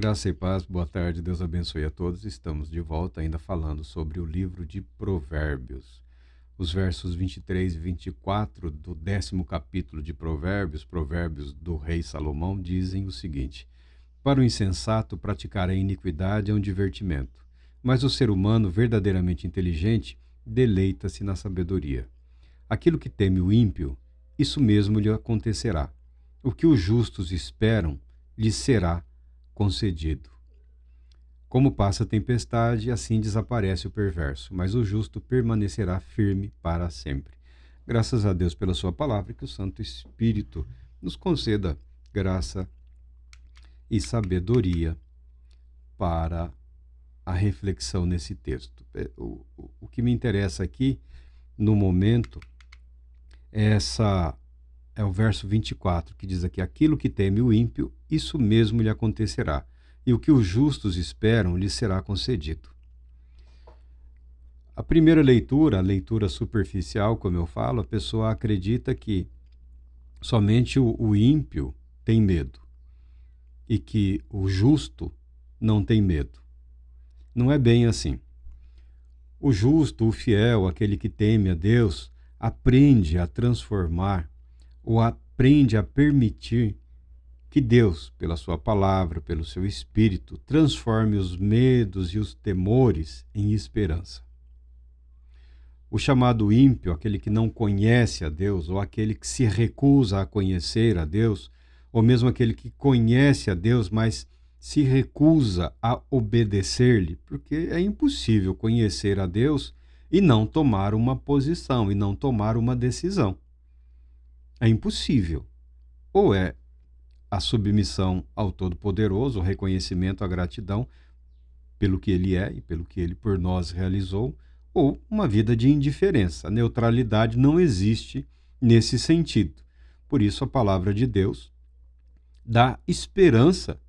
Graça e paz, boa tarde, Deus abençoe a todos. Estamos de volta ainda falando sobre o livro de Provérbios. Os versos 23 e 24 do 10º capítulo de Provérbios, Provérbios do rei Salomão, dizem o seguinte: Para o insensato, praticar a iniquidade é um divertimento, mas o ser humano verdadeiramente inteligente deleita-se na sabedoria. Aquilo que teme o ímpio, isso mesmo lhe acontecerá. O que os justos esperam, lhes será concedido. Como passa a tempestade, assim desaparece o perverso, mas o justo permanecerá firme para sempre. Graças a Deus pela sua palavra, que o Santo Espírito nos conceda graça e sabedoria para a reflexão nesse texto. O que me interessa aqui, no momento, é o verso 24, que diz aqui: aquilo que teme o ímpio, isso mesmo lhe acontecerá, e o que os justos esperam, lhe será concedido. A primeira leitura, a leitura superficial, como eu falo, a pessoa acredita que somente o ímpio tem medo e que o justo não tem medo. Não é bem assim. O justo, o fiel, aquele que teme a Deus, aprende a transformar ou aprende a permitir que Deus, pela sua palavra, pelo seu espírito, transforme os medos e os temores em esperança. O chamado ímpio, aquele que não conhece a Deus, ou aquele que se recusa a conhecer a Deus, ou mesmo aquele que conhece a Deus, mas se recusa a obedecer-lhe, porque é impossível conhecer a Deus e não tomar uma posição, e não tomar uma decisão. É impossível. Ou é a submissão ao Todo-Poderoso, o reconhecimento, a gratidão pelo que Ele é e pelo que Ele por nós realizou, ou uma vida de indiferença. A neutralidade não existe nesse sentido. Por isso a palavra de Deus dá esperança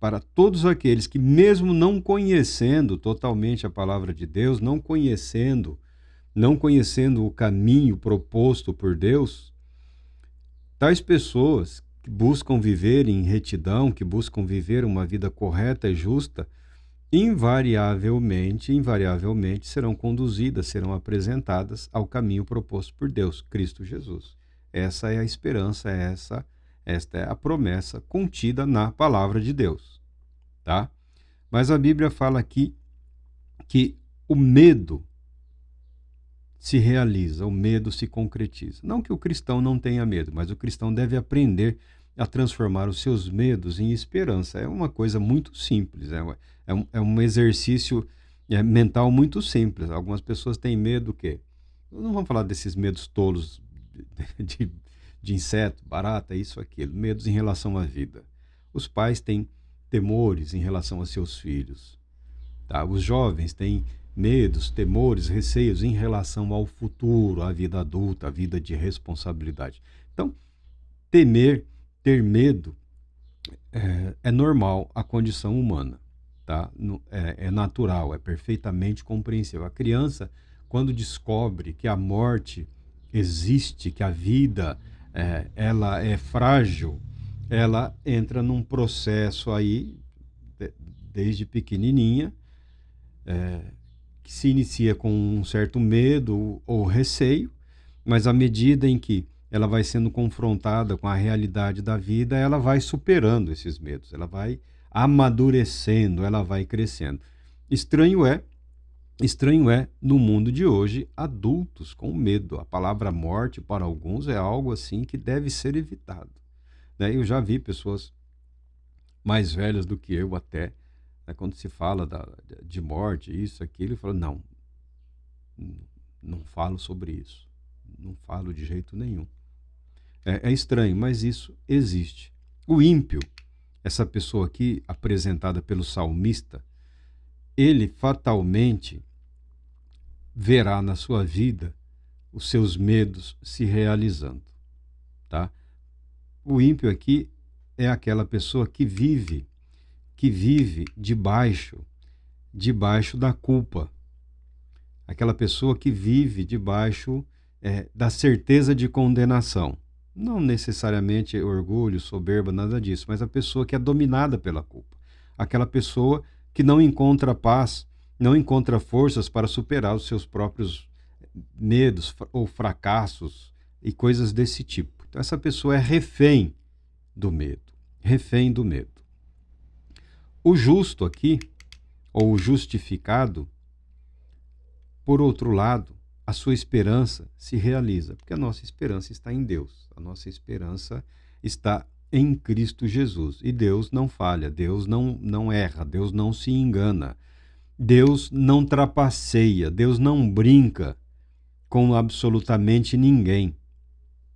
para todos aqueles que, mesmo não conhecendo totalmente a palavra de Deus, não conhecendo o caminho proposto por Deus, tais pessoas que buscam viver em retidão, que buscam viver uma vida correta e justa, invariavelmente serão conduzidas, serão apresentadas ao caminho proposto por Deus, Cristo Jesus. Essa é a esperança, esta é a promessa contida na palavra de Deus, tá? Mas a Bíblia fala aqui que o medo se realiza, o medo se concretiza. Não que o cristão não tenha medo, mas o cristão deve aprender a transformar os seus medos em esperança. É uma coisa muito simples, é um exercício mental muito simples. Algumas pessoas têm medo do quê? Não vamos falar desses medos tolos de inseto, barata, isso, aquilo. Medos em relação à vida. Os pais têm temores em relação a seus filhos. Tá? Os jovens têm medos, temores, receios em relação ao futuro, à vida adulta, à vida de responsabilidade. Então, ter medo é normal, a condição humana, tá? É natural, é perfeitamente compreensível. A criança, quando descobre que a morte existe, que a vida ela é frágil, ela entra num processo aí, desde pequenininha, que se inicia com um certo medo ou receio, mas à medida em que ela vai sendo confrontada com a realidade da vida, ela vai superando esses medos, ela vai amadurecendo, ela vai crescendo. Estranho é, no mundo de hoje, adultos com medo. A palavra morte, para alguns, é algo assim que deve ser evitado, né? Eu já vi pessoas mais velhas do que eu até, quando se fala de morte, isso, aquilo, eu falo, não falo sobre isso. Não falo de jeito nenhum. É estranho, mas isso existe. O ímpio, essa pessoa aqui, apresentada pelo salmista, ele fatalmente verá na sua vida os seus medos se realizando, tá? O ímpio aqui é aquela pessoa que vive debaixo da culpa. Aquela pessoa que vive debaixo da certeza de condenação. Não necessariamente orgulho, soberba, nada disso, mas a pessoa que é dominada pela culpa. Aquela pessoa que não encontra paz, não encontra forças para superar os seus próprios medos ou fracassos e coisas desse tipo. Então, essa pessoa é refém do medo. Refém do medo. O justo aqui, ou o justificado, por outro lado, a sua esperança se realiza, porque a nossa esperança está em Deus. A nossa esperança está em Cristo Jesus. E Deus não falha, Deus não erra, Deus não se engana, Deus não trapaceia, Deus não brinca com absolutamente ninguém,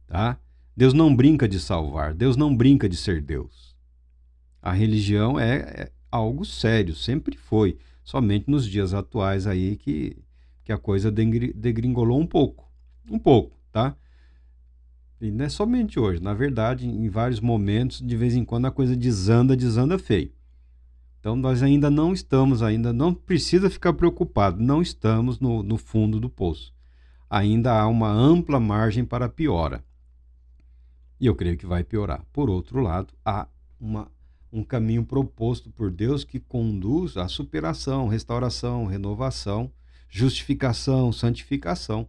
tá? Deus não brinca de salvar, Deus não brinca de ser Deus. A religião é algo sério, sempre foi. Somente nos dias atuais aí que a coisa degringolou um pouco, tá? E não é somente hoje, na verdade, em vários momentos, de vez em quando a coisa desanda feio. Então nós ainda não estamos, ainda não precisa ficar preocupado, não estamos no fundo do poço. Ainda há uma ampla margem para piora. E eu creio que vai piorar. Por outro lado, há um caminho proposto por Deus que conduz à superação, restauração, renovação, justificação, santificação.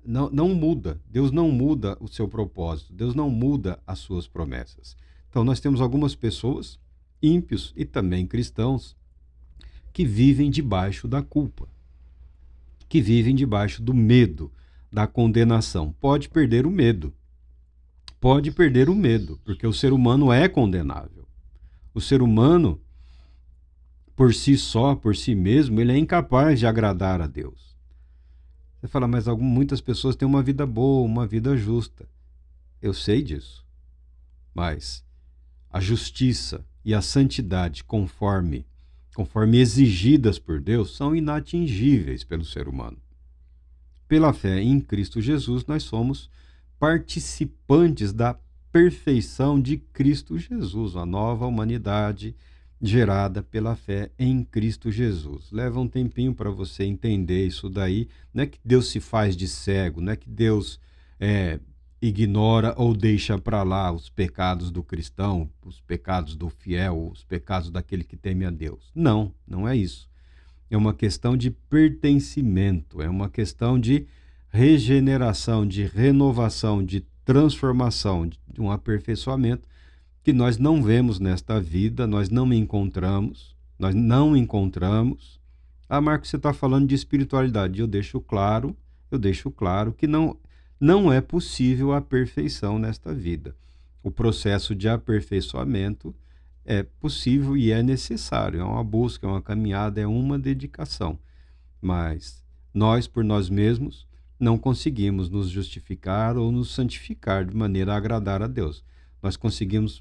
Não muda. Deus não muda o seu propósito. Deus não muda as suas promessas. Então, nós temos algumas pessoas, ímpios e também cristãos, que vivem debaixo da culpa, que vivem debaixo do medo, da condenação. Pode perder o medo. Pode perder o medo, porque o ser humano é condenável. O ser humano, por si só, por si mesmo, ele é incapaz de agradar a Deus. Você fala, mas muitas pessoas têm uma vida boa, uma vida justa. Eu sei disso. Mas a justiça e a santidade, conforme exigidas por Deus, são inatingíveis pelo ser humano. Pela fé em Cristo Jesus, nós somos participantes da perfeição de Cristo Jesus, a nova humanidade gerada pela fé em Cristo Jesus. Leva um tempinho para você entender isso daí. Não é que Deus se faz de cego, não é que Deus ignora ou deixa para lá os pecados do cristão, os pecados do fiel, os pecados daquele que teme a Deus. Não, não é isso. É uma questão de pertencimento, é uma questão de regeneração, de renovação, de transformação, de um aperfeiçoamento que nós não vemos nesta vida, nós não encontramos. Ah, Marcos, você está falando de espiritualidade. Eu deixo claro que não é possível a perfeição nesta vida. O processo de aperfeiçoamento é possível e é necessário. É uma busca, é uma caminhada, é uma dedicação. Mas nós, por nós mesmos, não conseguimos nos justificar ou nos santificar de maneira a agradar a Deus. Nós conseguimos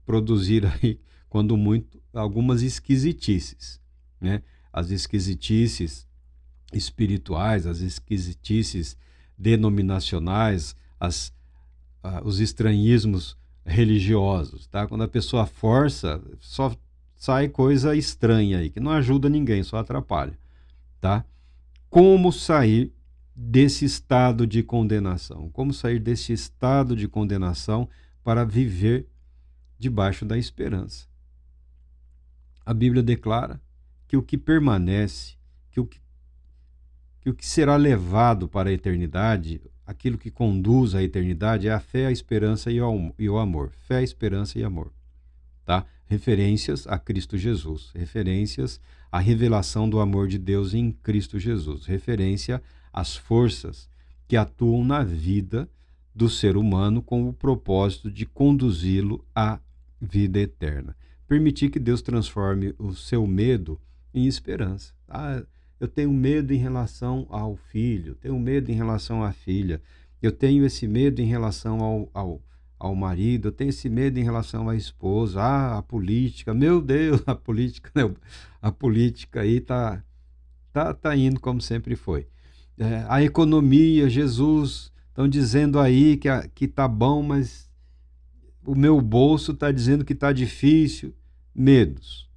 produzir aí, quando muito, algumas esquisitices, né? As esquisitices espirituais, as esquisitices denominacionais, os estranhismos religiosos, tá? Quando a pessoa força, só sai coisa estranha aí, que não ajuda ninguém, só atrapalha, tá? Como sair desse estado de condenação? Como sair desse estado de condenação para viver debaixo da esperança? A Bíblia declara que o que permanece, que o que será levado para a eternidade, aquilo que conduz à eternidade é a fé, a esperança e o amor. Fé, esperança e amor. Tá? Referências a Cristo Jesus, referências à revelação do amor de Deus em Cristo Jesus, referência às forças que atuam na vida do ser humano com o propósito de conduzi-lo à vida eterna. Permitir que Deus transforme o seu medo em esperança. Eu tenho medo em relação ao filho, tenho medo em relação à filha, eu tenho esse medo em relação ao marido, eu tenho esse medo em relação à esposa, a política, meu Deus, a política, né? A política aí tá indo como sempre foi. A economia, Jesus, estão dizendo aí que tá bom, mas o meu bolso está dizendo que está difícil. Medos.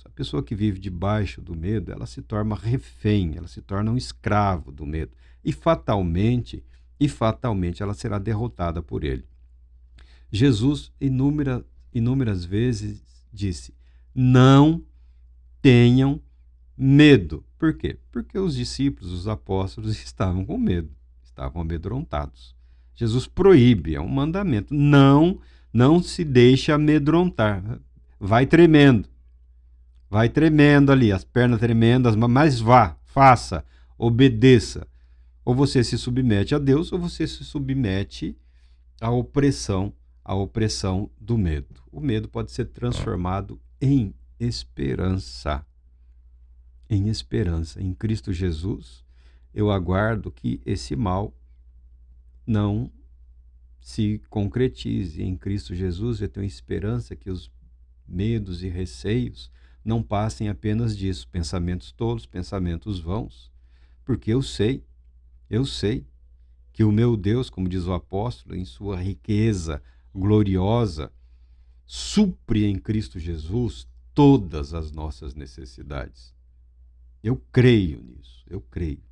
A pessoa que vive debaixo do medo, ela se torna refém, ela se torna um escravo do medo. E fatalmente, e fatalmente ela será derrotada por ele. Jesus, inúmeras vezes, disse: não tenham medo. Por quê? Porque os discípulos, os apóstolos, estavam com medo, estavam amedrontados. Jesus proíbe, é um mandamento. Não se deixe amedrontar. Vai tremendo ali, as pernas tremendas, mas vá, faça, obedeça. Ou você se submete a Deus, ou você se submete à opressão do medo. O medo pode ser transformado em esperança. Em esperança. Em Cristo Jesus, eu aguardo que esse mal não se concretize. Em Cristo Jesus, eu tenho esperança que os medos e receios não passem apenas disso, pensamentos tolos, pensamentos vãos, porque eu sei que o meu Deus, como diz o apóstolo, em sua riqueza gloriosa, supre em Cristo Jesus todas as nossas necessidades. Eu creio nisso, eu creio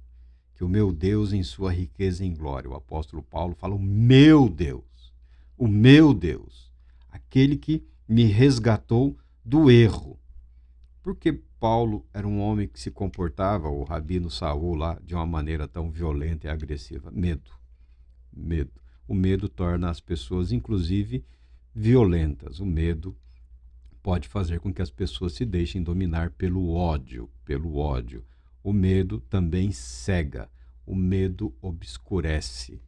que o meu Deus, em sua riqueza em glória, o apóstolo Paulo fala o meu Deus, aquele que me resgatou do erro. Porque Paulo era um homem que se comportava, o rabino Saul lá, de uma maneira tão violenta e agressiva? Medo. O medo torna as pessoas, inclusive, violentas. O medo pode fazer com que as pessoas se deixem dominar pelo ódio. O medo também cega, o medo obscurece,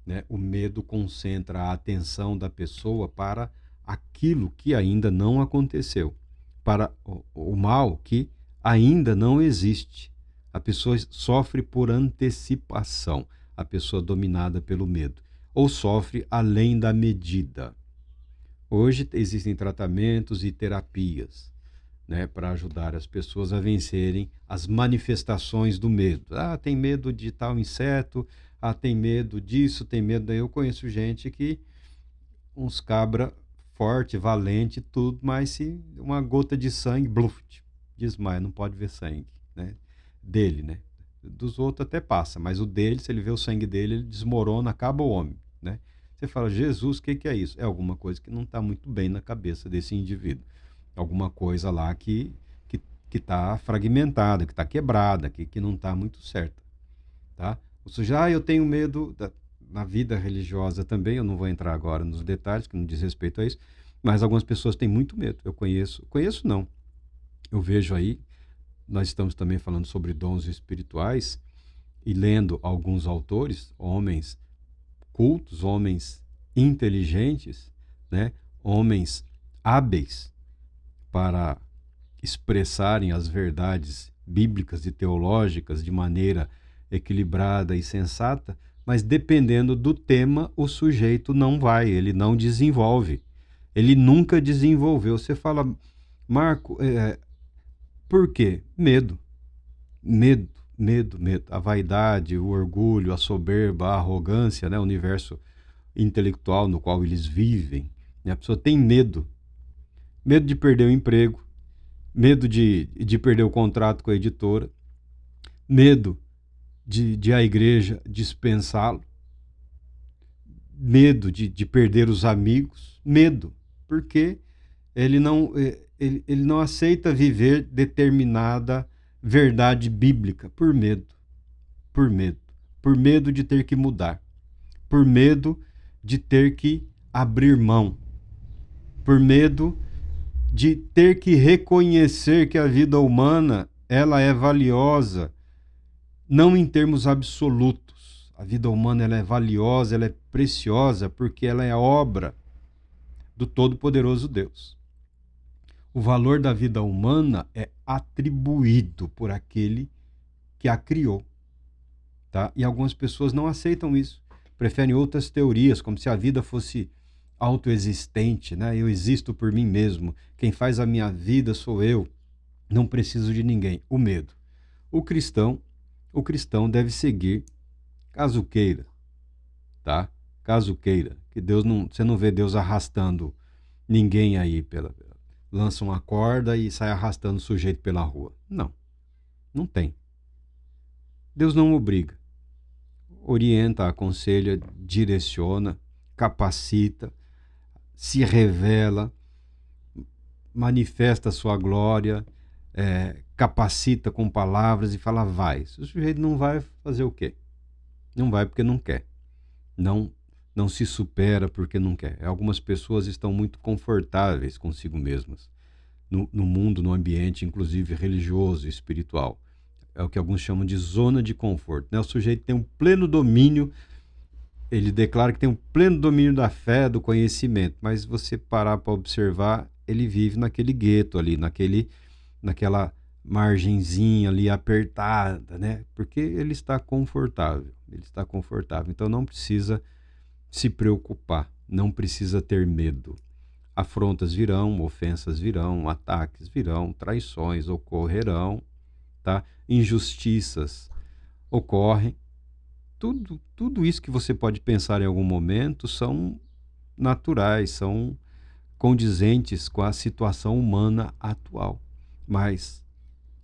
né? O medo concentra a atenção da pessoa para aquilo que ainda não aconteceu, para o mal que ainda não existe. A pessoa sofre por antecipação, a pessoa dominada pelo medo, ou sofre além da medida. Hoje existem tratamentos e terapias, né, para ajudar as pessoas a vencerem as manifestações do medo. Tem medo de tal inseto, tem medo disso, tem medo. Eu conheço gente que, uns cabra forte, valente, tudo, mas se uma gota de sangue, bluf, desmaia, não pode ver sangue, né? Dele, né? Dos outros até passa, mas o dele, se ele vê o sangue dele, ele desmorona, acaba o homem, né? Você fala, Jesus, o que é isso? É alguma coisa que não está muito bem na cabeça desse indivíduo. Alguma coisa lá que está fragmentada, que está quebrada, que não está muito certa. Tá? Ou seja, eu tenho medo na vida religiosa também, eu não vou entrar agora nos detalhes, que não diz respeito a isso, mas algumas pessoas têm muito medo. Eu conheço não, eu vejo aí, nós estamos também falando sobre dons espirituais, e lendo alguns autores, homens cultos, homens inteligentes, né? Homens hábeis para expressarem as verdades bíblicas e teológicas de maneira equilibrada e sensata, mas dependendo do tema, o sujeito não vai, ele não desenvolve. Ele nunca desenvolveu. Você fala, Marco, por quê? Medo. A vaidade, o orgulho, a soberba, a arrogância, né? O universo intelectual no qual eles vivem. Né? A pessoa tem medo. Medo de perder o emprego, medo de perder o contrato com a editora, medo de a igreja dispensá-lo, medo de perder os amigos, medo, porque ele não aceita viver determinada verdade bíblica por medo de ter que mudar, por medo de ter que abrir mão, por medo de ter que reconhecer que a vida humana ela é valiosa, não em termos absolutos. A vida humana ela é valiosa, ela é preciosa porque ela é obra do Todo-Poderoso Deus. O valor da vida humana é atribuído por aquele que a criou. Tá? E algumas pessoas não aceitam isso. Preferem outras teorias, como se a vida fosse autoexistente, né? Eu existo por mim mesmo. Quem faz a minha vida sou eu. Não preciso de ninguém. O medo. O cristão deve seguir, caso queira, tá? Caso queira, que Deus não, você não vê Deus arrastando ninguém aí lança uma corda e sai arrastando o sujeito pela rua. Não tem. Deus não obriga. orienta, aconselha, direciona, capacita, se revela, manifesta a sua glória, capacita com palavras e fala, vai. Se o sujeito não vai, fazer o quê? Não vai porque não quer. Não se supera porque não quer. Algumas pessoas estão muito confortáveis consigo mesmas, no mundo, no ambiente, inclusive religioso e espiritual. É o que alguns chamam de zona de conforto, né? O sujeito tem um pleno domínio, ele declara que tem um pleno domínio da fé, do conhecimento, mas se você parar para observar, ele vive naquele gueto ali, naquela margenzinha ali apertada, né? Porque ele está confortável, Então não precisa se preocupar, não precisa ter medo. Afrontas virão, ofensas virão, ataques virão, traições ocorrerão, tá? Injustiças ocorrem. Tudo isso que você pode pensar em algum momento são naturais, são condizentes com a situação humana atual. Mas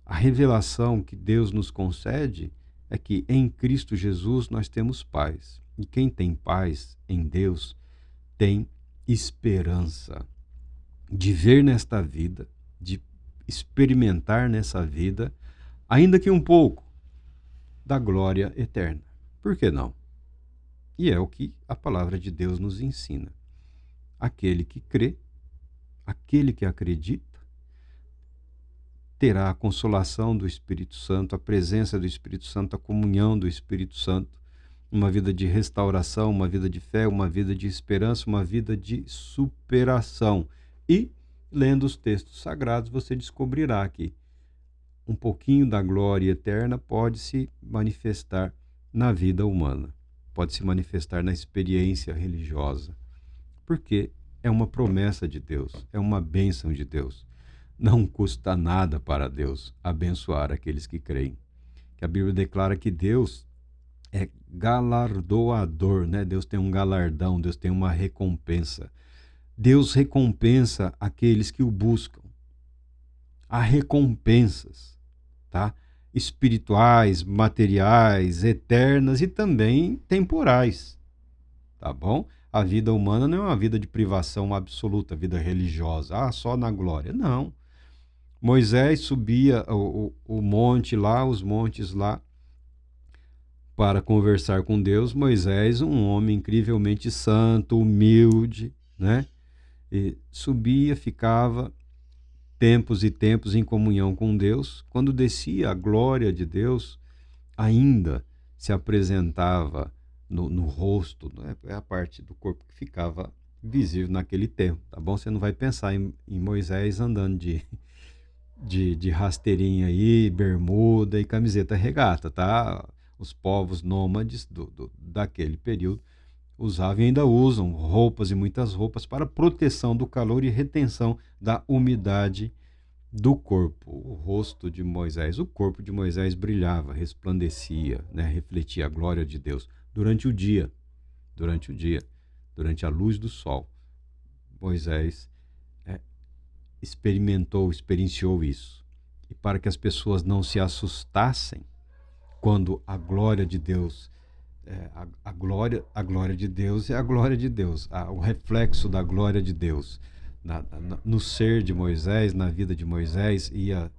a revelação que Deus nos concede é que em Cristo Jesus nós temos paz. E quem tem paz em Deus tem esperança de ver nesta vida, de experimentar nessa vida, ainda que um pouco, da glória eterna. Por que não? E é o que a palavra de Deus nos ensina. Aquele que crê, aquele que acredita, terá a consolação do Espírito Santo, a presença do Espírito Santo, a comunhão do Espírito Santo, uma vida de restauração, uma vida de fé, uma vida de esperança, uma vida de superação. E, lendo os textos sagrados, você descobrirá que um pouquinho da glória eterna pode se manifestar na vida humana, pode se manifestar na experiência religiosa, porque é uma promessa de Deus, é uma bênção de Deus. Não custa nada para Deus abençoar aqueles que creem. Que a Bíblia declara que Deus é galardoador, né? Deus tem um galardão, Deus tem uma recompensa. Deus recompensa aqueles que o buscam. Há recompensas, tá? Espirituais, materiais, eternas e também temporais, tá bom? A vida humana não é uma vida de privação absoluta, vida religiosa, só na glória. Não. Moisés subia o monte lá, os montes lá, para conversar com Deus. Moisés, um homem incrivelmente santo, humilde, né? E subia, ficava tempos e tempos em comunhão com Deus. Quando descia a glória de Deus, ainda se apresentava no rosto, né? É a parte do corpo que ficava visível naquele tempo, tá bom? Você não vai pensar em Moisés andando de rasteirinha aí, bermuda e camiseta regata, tá? Os povos nômades daquele período usavam e ainda usam roupas e muitas roupas para proteção do calor e retenção da umidade do corpo. O rosto de Moisés, o corpo de Moisés brilhava, resplandecia, né? Refletia a glória de Deus durante o dia, durante a luz do sol. Moisés experienciou isso. E para que as pessoas não se assustassem quando a glória de Deus, a glória de Deus é a glória de Deus, o reflexo da glória de Deus no ser de Moisés, na vida de Moisés, ia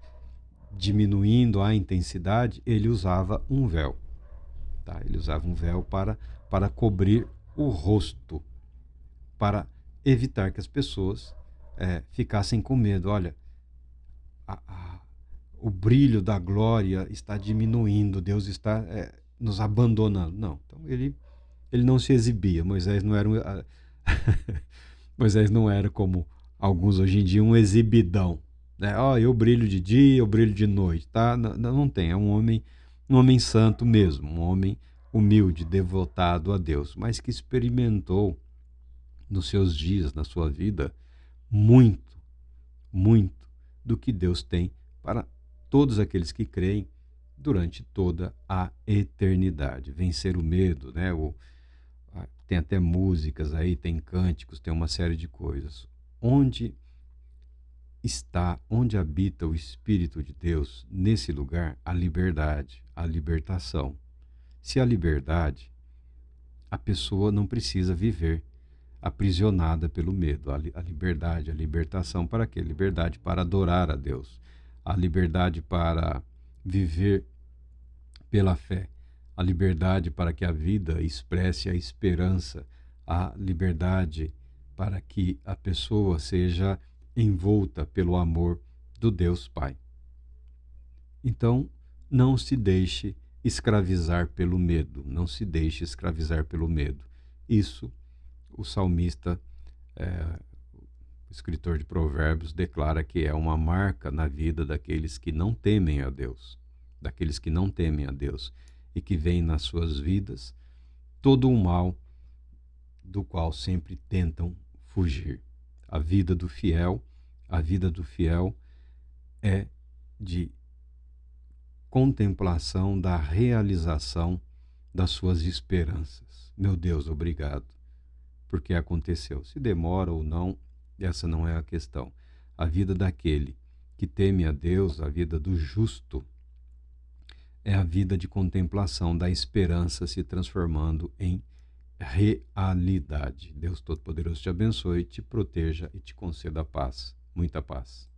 diminuindo a intensidade, ele usava um véu, tá? Ele usava um véu para cobrir o rosto, para evitar que as pessoas ficassem com medo. Olha, o brilho da glória está diminuindo, Deus está nos abandonando. Não, então ele não se exibia. Moisés não era Moisés não era como alguns hoje em dia, um exibidão, né? Eu brilho de dia, eu brilho de noite, tá? Não tem, é um homem santo mesmo, um homem humilde, devotado a Deus, mas que experimentou nos seus dias, na sua vida, muito, muito do que Deus tem para todos aqueles que creem durante toda a eternidade. Vencer o medo, né? Tem até músicas aí, tem cânticos, tem uma série de coisas. Onde habita o Espírito de Deus, nesse lugar, a liberdade, a libertação. Se a liberdade, a pessoa não precisa viver aprisionada pelo medo. A liberdade, a libertação para quê? Liberdade para adorar a Deus. A liberdade para viver pela fé. A liberdade para que a vida expresse a esperança. A liberdade para que a pessoa seja envolta pelo amor do Deus Pai. Então, não se deixe escravizar pelo medo, não se deixe escravizar pelo medo. Isso, o salmista, o escritor de Provérbios, declara que é uma marca na vida daqueles que não temem a Deus, daqueles que não temem a Deus e que veem nas suas vidas todo o mal do qual sempre tentam fugir. A vida do fiel é de contemplação da realização das suas esperanças. Meu Deus, obrigado, porque aconteceu. Se demora ou não, essa não é a questão. A vida daquele que teme a Deus, a vida do justo, é a vida de contemplação da esperança se transformando em realidade. Deus Todo-Poderoso te abençoe, te proteja e te conceda paz, muita paz.